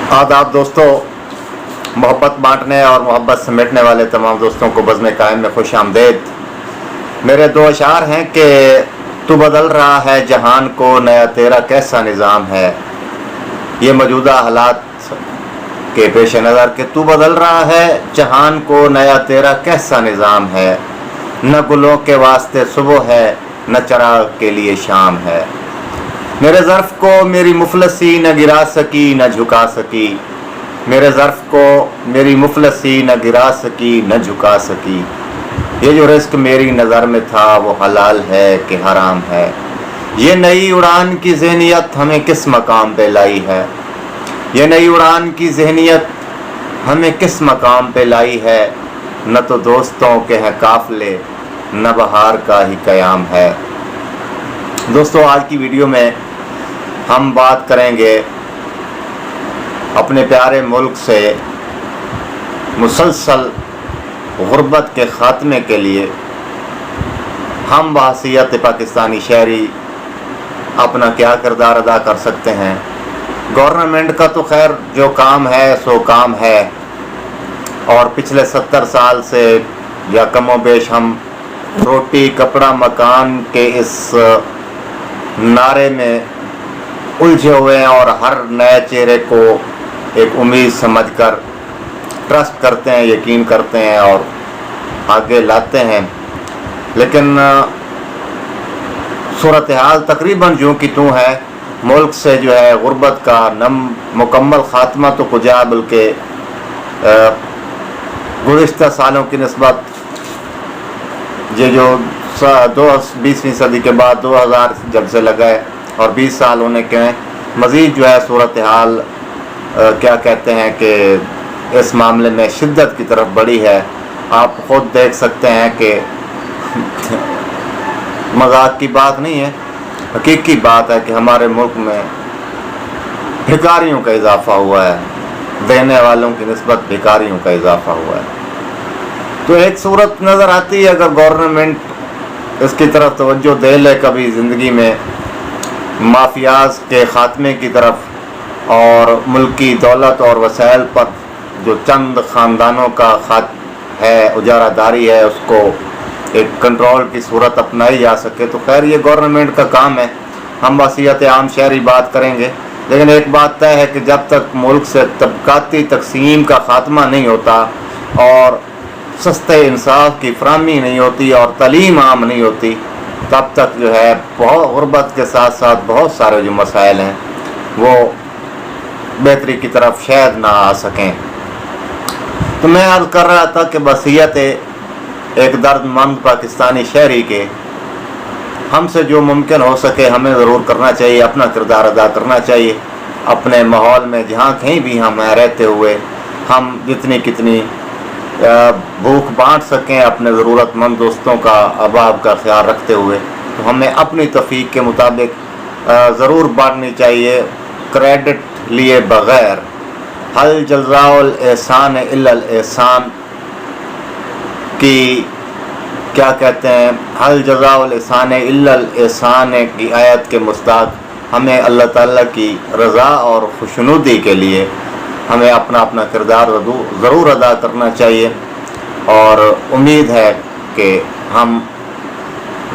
आदाब दोस्तों, मोहब्बत बांटने और मोहब्बत समेटने वाले तमाम दोस्तों को बज़्म कायम में खुश आमदेद। मेरे दो अशार हैं कि तू बदल रहा है जहान को, नया तेरा कैसा निज़ाम है। ये मौजूदा हालात के पेश नज़र कि तू बदल रहा है जहान को, नया तेरा कैसा निज़ाम है। न गुलों के वास्ते सुबह है, न चराग के लिए शाम है। मेरे ज़र्फ़ को मेरी मुफलसी न गिरा सकी न झुका सकी। मेरे ज़र्फ़ को मेरी मुफलसी न गिरा सकी न झुका सकी। ये जो रिस्क मेरी नज़र में था वो हलाल है कि हराम है। ये नई उड़ान की ज़हनियत हमें किस मकाम पे लाई है। ये नई उड़ान की ज़हनियत हमें किस मकाम पे लाई है। न तो दोस्तों के हैं काफ़िले, न बहार का ही क़याम है। दोस्तों, आज की वीडियो में हम बात करेंगे अपने प्यारे मुल्क से मुसलसल गुर्बत के ख़ात्मे के लिए हम बहैसियत पाकिस्तानी शहरी अपना क्या किरदार अदा कर सकते हैं। गवर्नमेंट का तो खैर जो काम है सो काम है, और पिछले 70 साल से या कमो बेश हम रोटी कपड़ा मकान के इस नारे में उलझे हुए हैं और हर नए चेहरे को एक उम्मीद समझकर ट्रस्ट करते हैं, यकीन करते हैं और आगे लाते हैं। लेकिन सूरत हाल तकरीबन यूँ की तूँ है। मुल्क से जो है गुर्बत का मुकम्मल ख़ात्मा तो कुजा, बल्कि गुज़िश्ता सालों की निस्बत ये जो 20वीं सदी के बाद 2000 जब से लगा है और 20 साल होने के मज़ीद जो है सूरत हाल क्या कहते हैं कि इस मामले में शिद्दत की तरफ बढ़ी है। आप ख़ुद देख सकते हैं कि मजाक की बात नहीं है, हकीकी बात है कि हमारे मुल्क में भिखारियों का इजाफ़ा हुआ है, देने वालों की निस्बत भिखारियों का इजाफ़ा हुआ है। तो एक सूरत नज़र आती है, अगर गवर्नमेंट इसकी तरफ तवज्जो दे ले कभी ज़िंदगी में, माफियाज के ख़ात्मे की तरफ और मुल्की दौलत और वसाइल पर जो चंद ख़ानदानों का खात है, उजारादारी है, उसको एक कंट्रोल की सूरत अपनाई जा सके, तो खैर ये गवर्नमेंट का काम है। हम वसीयत आम शहरी बात करेंगे, लेकिन एक बात तय है कि जब तक मुल्क से तबकाती तकसीम का ख़ात्मा नहीं होता और सस्ते इंसाफ की फराहमी नहीं होती और तलीम आम नहीं होती, तब तक जो है बहुत गुर्बत के साथ साथ बहुत सारे जो मसाइल हैं वो बेहतरी की तरफ शायद ना आ सकें। तो मैं अर्ज़ कर रहा था कि वसीयत एक दर्दमंद पाकिस्तानी शहरी के हमसे जो मुमकिन हो सके हमें ज़रूर करना चाहिए, अपना किरदार अदा करना चाहिए। अपने माहौल में जहाँ कहीं भी हम रहते हुए हम जितनी कितनी भूख बांट सकें अपने ज़रूरतमंद दोस्तों का अहबाब का ख्याल रखते हुए, तो हमें अपनी तौफीक के मुताबिक ज़रूर बांटनी चाहिए, क्रेडिट लिए बग़ैर। हल जज़ाउल एहसान इल्लल एहसान की क्या कहते हैं, हल जज़ाउल एहसान इल्लल एहसान की आयत के मुस्ताक हमें अल्लाह ताला की रज़ा और खुशनुदी के लिए हमें अपना अपना किरदार ज़रूर अदा करना चाहिए। और उम्मीद है कि हम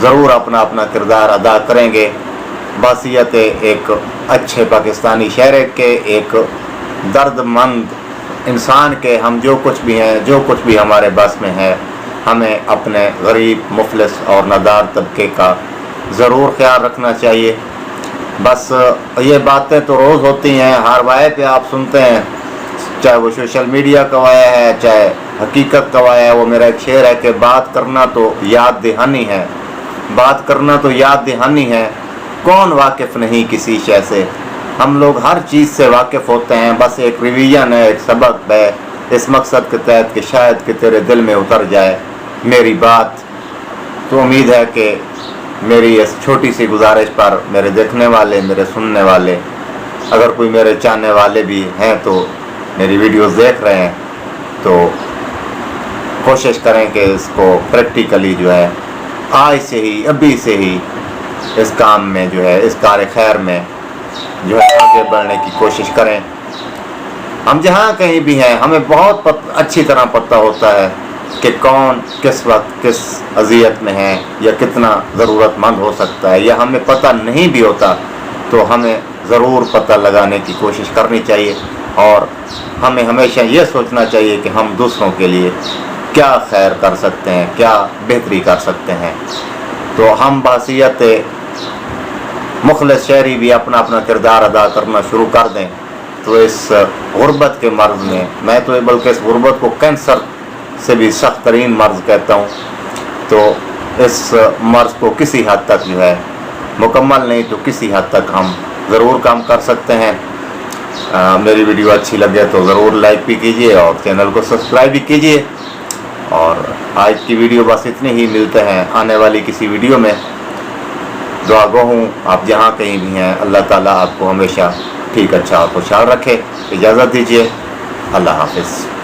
ज़रूर अपना अपना किरदार अदा करेंगे बहैसियत एक अच्छे पाकिस्तानी शहर के, एक दर्दमंद इंसान के। हम जो कुछ भी हैं, जो कुछ भी हमारे बस में है, हमें अपने गरीब मुफलिस और नादार तबके का ज़रूर ख्याल रखना चाहिए। बस ये बातें तो रोज़ होती हैं, हर वाये पे आप सुनते हैं, चाहे वो सोशल मीडिया का वाया है चाहे हकीकत का वाया है। वो मेरा एक शेर है कि बात करना तो याद दहानी है, बात करना तो याद दहानी है, कौन वाकिफ़ नहीं किसी शय से। हम लोग हर चीज़ से वाकिफ़ होते हैं, बस एक रिवीजन है, एक सबक है, इस मकसद के तहत कि शायद कि तेरे दिल में उतर जाए मेरी बात। तो उम्मीद है कि मेरी इस छोटी सी गुजारिश पर मेरे देखने वाले, मेरे सुनने वाले, अगर कोई मेरे चाहने वाले भी हैं तो मेरी वीडियोस देख रहे हैं, तो कोशिश करें कि इसको प्रैक्टिकली जो है आज से ही, अभी से ही इस काम में जो है, इस कार्य खैर में जो है आगे बढ़ने की कोशिश करें। हम जहाँ कहीं भी हैं हमें बहुत अच्छी तरह पता होता है कि कौन किस वक्त किस अज़ियत में है या कितना ज़रूरतमंद हो सकता है, या हमें पता नहीं भी होता तो हमें ज़रूर पता लगाने की कोशिश करनी चाहिए। और हमें हमेशा ये सोचना चाहिए कि हम दूसरों के लिए क्या खैर कर सकते हैं, क्या बेहतरी कर सकते हैं। तो हम बहसीयत मुखलिस शहरी भी अपना अपना किरदार अदा करना शुरू कर दें तो इस गुर्बत के मर्ज़ में, मैं तो बल्कि इस गुर्बत को कैंसर से भी सख्त तरीन मर्ज़ कहता हूँ, तो इस मर्ज़ को किसी हद तक जो है मुकम्मल नहीं तो किसी हद तक हम ज़रूर कम कर सकते हैं। मेरी वीडियो अच्छी लगे तो ज़रूर लाइक भी कीजिए और चैनल को सब्सक्राइब भी कीजिए। और आज की वीडियो बस इतनी ही, मिलते हैं आने वाली किसी वीडियो में। दुआ गो हूँ आप जहाँ कहीं भी हैं, अल्लाह ताला आपको हमेशा ठीक अच्छा और खुशहाल रखे। इजाज़त दीजिए, अल्लाह हाफ़िज़।